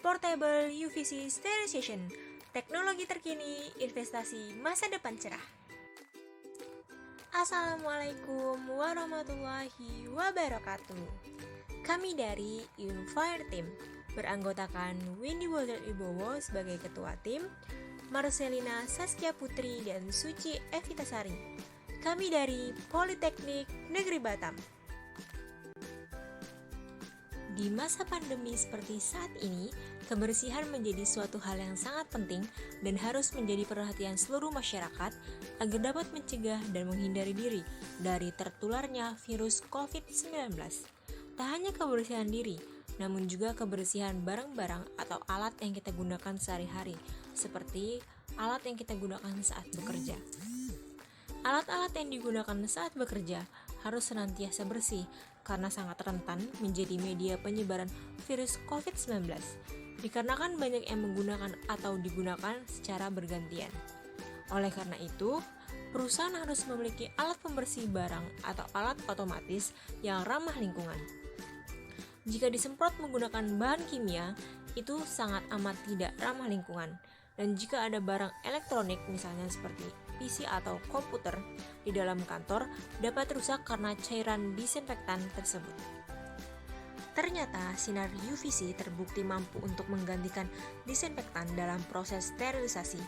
Portable UVC Sterilization, teknologi terkini, investasi masa depan cerah. Assalamualaikum warahmatullahi wabarakatuh. Kami dari Unfire Team beranggotakan Windy Walter Ibowo sebagai ketua tim, Marcelina Saskia Putri dan Suci Evitasari. Kami dari Politeknik Negeri Batam. Di masa pandemi seperti saat ini, kebersihan menjadi suatu hal yang sangat penting dan harus menjadi perhatian seluruh masyarakat agar dapat mencegah dan menghindari diri dari tertularnya virus COVID-19. Tak hanya kebersihan diri, namun juga kebersihan barang-barang atau alat yang kita gunakan sehari-hari, seperti alat yang kita gunakan saat bekerja. Alat-alat yang digunakan saat bekerja harus senantiasa bersih karena sangat rentan menjadi media penyebaran virus COVID-19, dikarenakan banyak yang menggunakan atau digunakan secara bergantian. Oleh karena itu, perusahaan harus memiliki alat pembersih barang atau alat otomatis yang ramah lingkungan. Jika disemprot menggunakan bahan kimia, itu sangat amat tidak ramah lingkungan. Dan jika ada barang elektronik misalnya seperti PC atau komputer di dalam kantor dapat rusak karena cairan disinfektan tersebut. Ternyata sinar UVC terbukti mampu untuk menggantikan disinfektan dalam proses sterilisasi.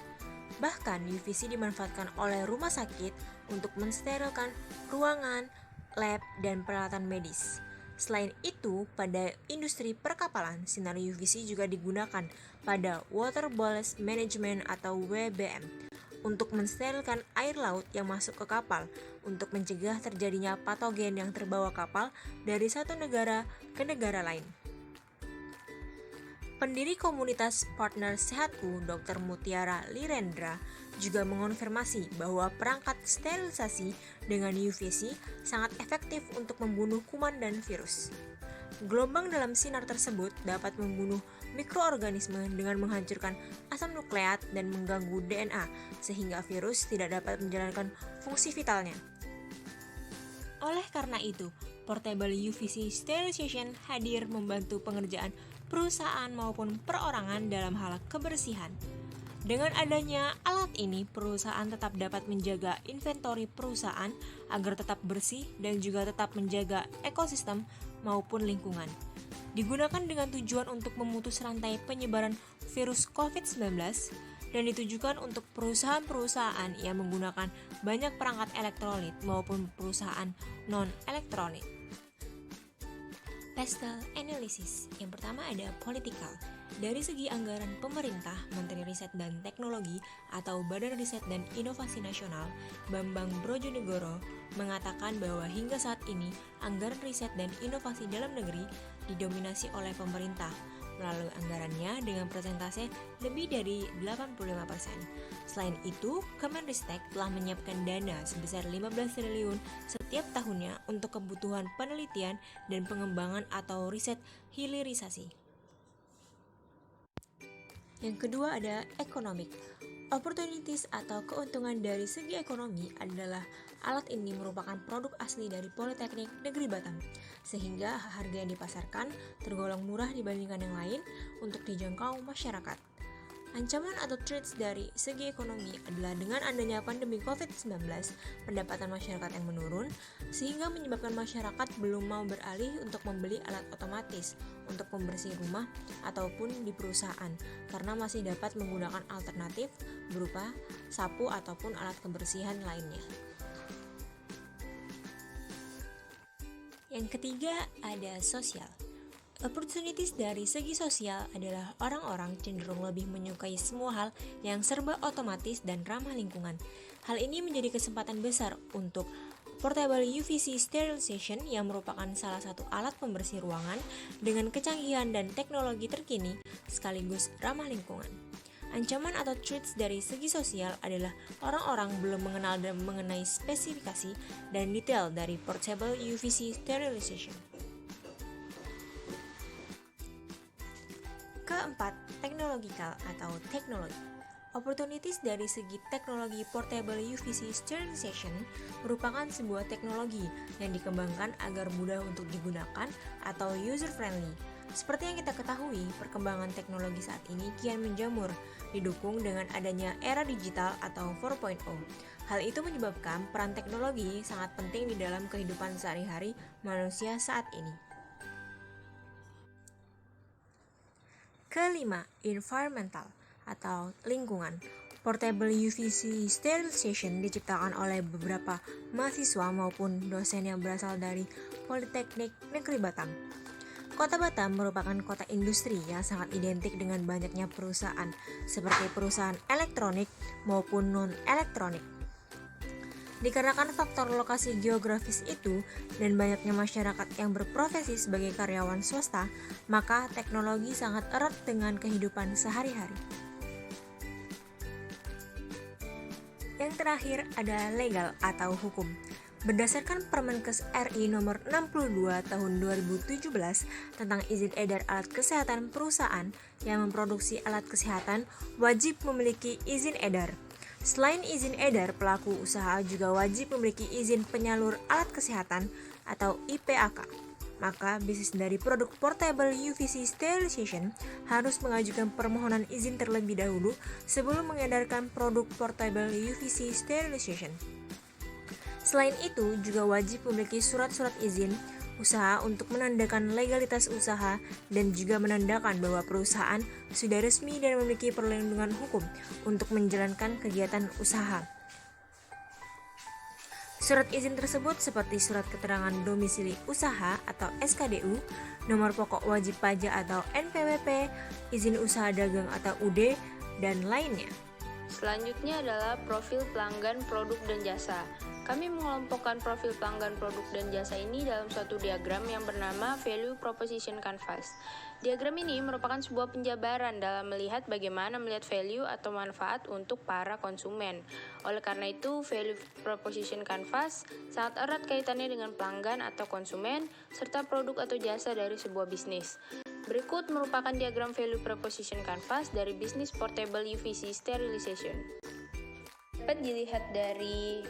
Bahkan UVC dimanfaatkan oleh rumah sakit untuk mensterilkan ruangan, lab, dan peralatan medis. Selain itu, pada industri perkapalan, sinar UVC juga digunakan pada Water Ballast Management atau WBM untuk mensterilkan air laut yang masuk ke kapal untuk mencegah terjadinya patogen yang terbawa kapal dari satu negara ke negara lain. Pendiri komunitas Partner Sehatku, Dr. Mutiara Lirendra, juga mengonfirmasi bahwa perangkat sterilisasi dengan UVC sangat efektif untuk membunuh kuman dan virus. Gelombang dalam sinar tersebut dapat membunuh mikroorganisme dengan menghancurkan asam nukleat dan mengganggu DNA, sehingga virus tidak dapat menjalankan fungsi vitalnya. Oleh karena itu, Portable UVC Sterilization hadir membantu pengerjaan perusahaan maupun perorangan dalam hal kebersihan. Dengan adanya alat ini, perusahaan tetap dapat menjaga inventory perusahaan agar tetap bersih dan juga tetap menjaga ekosistem maupun lingkungan. Digunakan dengan tujuan untuk memutus rantai penyebaran virus COVID-19 dan ditujukan untuk perusahaan-perusahaan yang menggunakan banyak perangkat elektronik maupun perusahaan non-elektronik. Pastel Analysis. Yang pertama ada Political. Dari segi anggaran pemerintah, Menteri Riset dan Teknologi atau Badan Riset dan Inovasi Nasional, Bambang Brojonegoro, mengatakan bahwa hingga saat ini anggaran riset dan inovasi dalam negeri didominasi oleh pemerintah melalui anggarannya dengan persentase lebih dari 85%. Selain itu, Kemenristek telah menyiapkan dana sebesar 15 triliun setiap tahunnya untuk kebutuhan penelitian dan pengembangan atau riset hilirisasi. Yang kedua ada economic. Opportunities atau keuntungan dari segi ekonomi adalah alat ini merupakan produk asli dari Politeknik Negeri Batam, sehingga harga yang dipasarkan tergolong murah dibandingkan yang lain untuk dijangkau masyarakat. Ancaman atau threats dari segi ekonomi adalah dengan adanya pandemi COVID-19, pendapatan masyarakat yang menurun, sehingga menyebabkan masyarakat belum mau beralih untuk membeli alat otomatis untuk pembersih rumah ataupun di perusahaan, karena masih dapat menggunakan alternatif berupa sapu ataupun alat kebersihan lainnya. Yang ketiga ada sosial. Opportunities dari segi sosial adalah orang-orang cenderung lebih menyukai semua hal yang serba otomatis dan ramah lingkungan. Hal ini menjadi kesempatan besar untuk Portable UVC Sterilization yang merupakan salah satu alat pembersih ruangan dengan kecanggihan dan teknologi terkini sekaligus ramah lingkungan. Ancaman atau threats dari segi sosial adalah orang-orang belum mengenal dan mengenai spesifikasi dan detail dari Portable UVC Sterilization. Keempat, technological atau teknologi. Opportunities dari segi teknologi Portable UVC Sterilization merupakan sebuah teknologi yang dikembangkan agar mudah untuk digunakan atau user-friendly. Seperti yang kita ketahui, perkembangan teknologi saat ini kian menjamur, didukung dengan adanya era digital atau 4.0. Hal itu menyebabkan peran teknologi sangat penting di dalam kehidupan sehari-hari manusia saat ini. Kelima, environmental atau lingkungan. Portable UVC sterilization diciptakan oleh beberapa mahasiswa maupun dosen yang berasal dari Politeknik Negeri Batam. Kota Batam merupakan kota industri yang sangat identik dengan banyaknya perusahaan, seperti perusahaan elektronik maupun non-elektronik. Dikarenakan faktor lokasi geografis itu dan banyaknya masyarakat yang berprofesi sebagai karyawan swasta, maka teknologi sangat erat dengan kehidupan sehari-hari. Yang terakhir ada legal atau hukum. Berdasarkan Permenkes RI nomor 62 tahun 2017 tentang izin edar alat kesehatan, perusahaan yang memproduksi alat kesehatan wajib memiliki izin edar. Selain izin edar, pelaku usaha juga wajib memiliki izin penyalur alat kesehatan atau IPAK. Maka bisnis dari produk portable UVC sterilization harus mengajukan permohonan izin terlebih dahulu sebelum mengedarkan produk portable UVC sterilization. Selain itu, juga wajib memiliki surat-surat izin usaha untuk menandakan legalitas usaha dan juga menandakan bahwa perusahaan sudah resmi dan memiliki perlindungan hukum untuk menjalankan kegiatan usaha. Surat izin tersebut seperti surat keterangan domisili usaha atau SKDU, nomor pokok wajib pajak atau NPWP, izin usaha dagang atau UD, dan lainnya. Selanjutnya adalah profil pelanggan produk dan jasa. Kami mengelompokkan profil pelanggan produk dan jasa ini dalam suatu diagram yang bernama Value Proposition Canvas. Diagram ini merupakan sebuah penjabaran dalam melihat bagaimana melihat value atau manfaat untuk para konsumen. Oleh karena itu, Value Proposition Canvas sangat erat kaitannya dengan pelanggan atau konsumen, serta produk atau jasa dari sebuah bisnis. Berikut merupakan diagram Value Proposition Canvas dari bisnis portable UVC sterilization. Dapat dilihat dari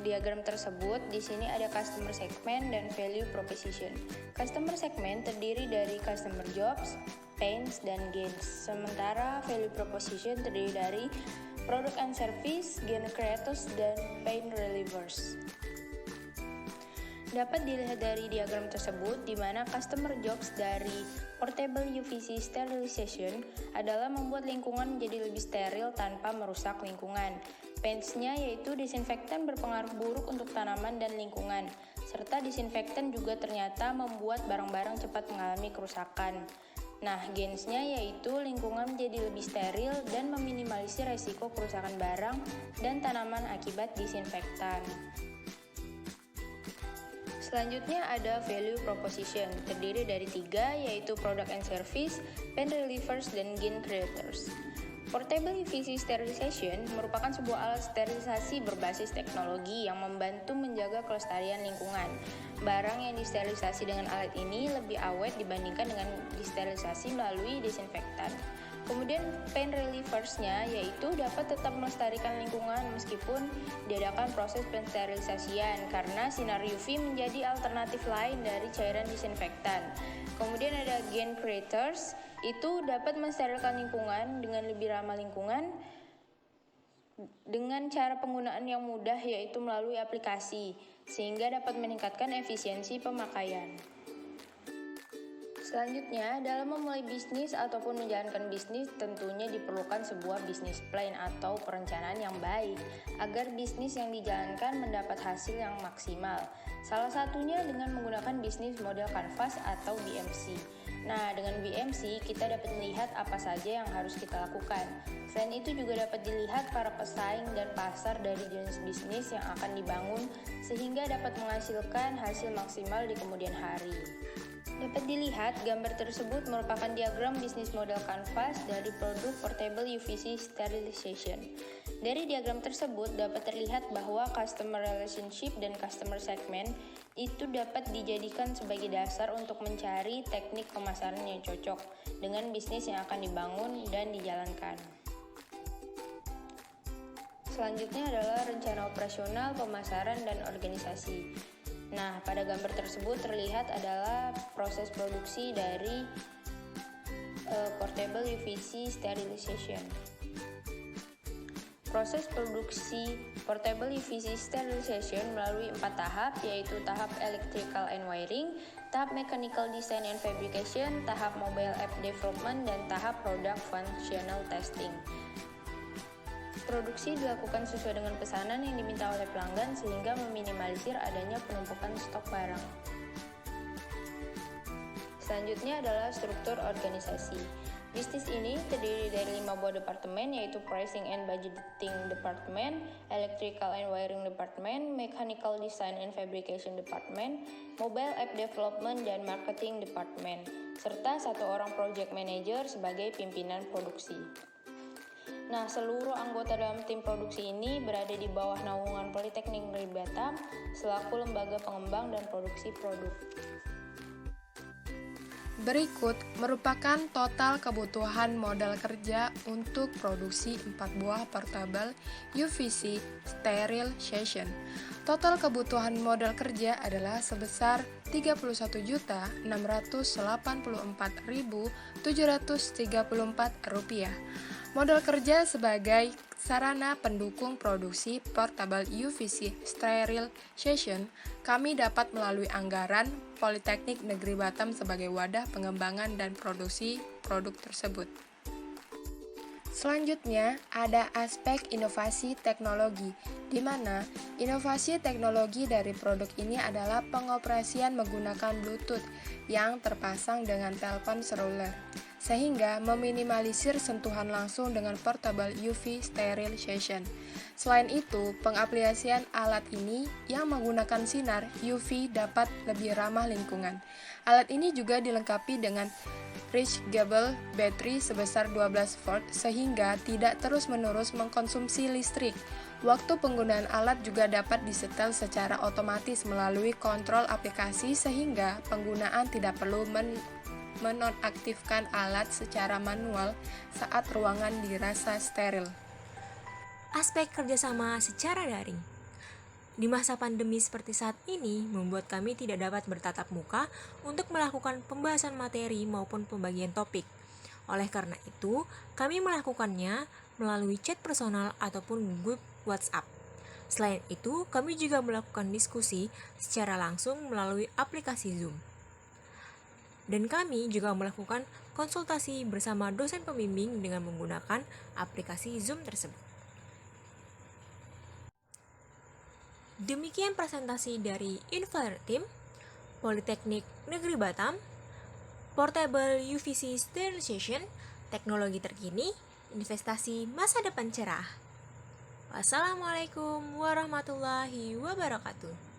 diagram tersebut, di sini ada customer segment dan value proposition. Customer segment terdiri dari customer jobs, pains, dan gains. Sementara value proposition terdiri dari product and service, gain creators, dan pain relievers. Dapat dilihat dari diagram tersebut di mana customer jobs dari portable UVC sterilization adalah membuat lingkungan menjadi lebih steril tanpa merusak lingkungan. Paints-nya yaitu disinfektan berpengaruh buruk untuk tanaman dan lingkungan, serta disinfektan juga ternyata membuat barang-barang cepat mengalami kerusakan. Nah, gains-nya yaitu lingkungan menjadi lebih steril dan meminimalisir resiko kerusakan barang dan tanaman akibat disinfektan. Selanjutnya ada value proposition, terdiri dari 3, yaitu product and service, pain relievers, dan gain creators. Portable UVC sterilization merupakan sebuah alat sterilisasi berbasis teknologi yang membantu menjaga kelestarian lingkungan. Barang yang disterilisasi dengan alat ini lebih awet dibandingkan dengan disterilisasi melalui disinfektan. Kemudian pain relievers-nya yaitu dapat tetap melestarikan lingkungan meskipun diadakan proses pensterilisasian karena sinar UV menjadi alternatif lain dari cairan disinfektan. Kemudian ada gain creators, itu dapat mensterilkan lingkungan dengan lebih ramah lingkungan dengan cara penggunaan yang mudah yaitu melalui aplikasi sehingga dapat meningkatkan efisiensi pemakaian. Selanjutnya, dalam memulai bisnis ataupun menjalankan bisnis tentunya diperlukan sebuah bisnis plan atau perencanaan yang baik agar bisnis yang dijalankan mendapat hasil yang maksimal. Salah satunya dengan menggunakan bisnis model canvas atau BMC. Nah, dengan BMC kita dapat melihat apa saja yang harus kita lakukan. Selain itu juga dapat dilihat para pesaing dan pasar dari jenis bisnis yang akan dibangun sehingga dapat menghasilkan hasil maksimal di kemudian hari. Dapat dilihat, gambar tersebut merupakan diagram bisnis model canvas dari produk portable UVC sterilization. Dari diagram tersebut dapat terlihat bahwa customer relationship dan customer segment itu dapat dijadikan sebagai dasar untuk mencari teknik pemasaran yang cocok dengan bisnis yang akan dibangun dan dijalankan. Selanjutnya adalah rencana operasional, pemasaran, dan organisasi. Nah, pada gambar tersebut terlihat adalah proses produksi dari portable UVC sterilization. Proses produksi portable UVC sterilization melalui 4 tahap, yaitu tahap electrical and wiring, tahap mechanical design and fabrication, tahap mobile app development, dan tahap product functional testing. Produksi dilakukan sesuai dengan pesanan yang diminta oleh pelanggan sehingga meminimalisir adanya penumpukan stok barang. Selanjutnya adalah struktur organisasi. Bisnis ini terdiri dari 5 buah departemen, yaitu Pricing and Budgeting Department, Electrical and Wiring Department, Mechanical Design and Fabrication Department, Mobile App Development, dan Marketing Department, serta 1 orang Project Manager sebagai pimpinan produksi. Nah, seluruh anggota dalam tim produksi ini berada di bawah naungan Politeknik Negeri Batam selaku lembaga pengembang dan produksi produk. Berikut merupakan total kebutuhan modal kerja untuk produksi 4 buah portable UVC sterilization. Total kebutuhan modal kerja adalah sebesar Rp31.684.734. Modal kerja sebagai sarana pendukung produksi portable UVC sterilization kami dapat melalui anggaran Politeknik Negeri Batam sebagai wadah pengembangan dan produksi produk tersebut. Selanjutnya, ada aspek inovasi teknologi, di mana inovasi teknologi dari produk ini adalah pengoperasian menggunakan Bluetooth yang terpasang dengan telepon seluler, sehingga meminimalisir sentuhan langsung dengan portable UV sterilization. Selain itu, pengaplikasian alat ini yang menggunakan sinar UV dapat lebih ramah lingkungan. Alat ini juga dilengkapi dengan rechargeable battery sebesar 12 volt sehingga tidak terus-menerus mengkonsumsi listrik. Waktu penggunaan alat juga dapat disetel secara otomatis melalui kontrol aplikasi sehingga penggunaan tidak perlu menonaktifkan alat secara manual saat ruangan dirasa steril. Aspek kerjasama secara daring. Di masa pandemi seperti saat ini, membuat kami tidak dapat bertatap muka untuk melakukan pembahasan materi maupun pembagian topik. Oleh karena itu, kami melakukannya melalui chat personal ataupun grup WhatsApp. Selain itu, kami juga melakukan diskusi secara langsung melalui aplikasi Zoom. Dan kami juga melakukan konsultasi bersama dosen pembimbing dengan menggunakan aplikasi Zoom tersebut. Demikian presentasi dari Invalid Team, Politeknik Negeri Batam, Portable UVC Sterilization, teknologi terkini, investasi masa depan cerah. Wassalamualaikum warahmatullahi wabarakatuh.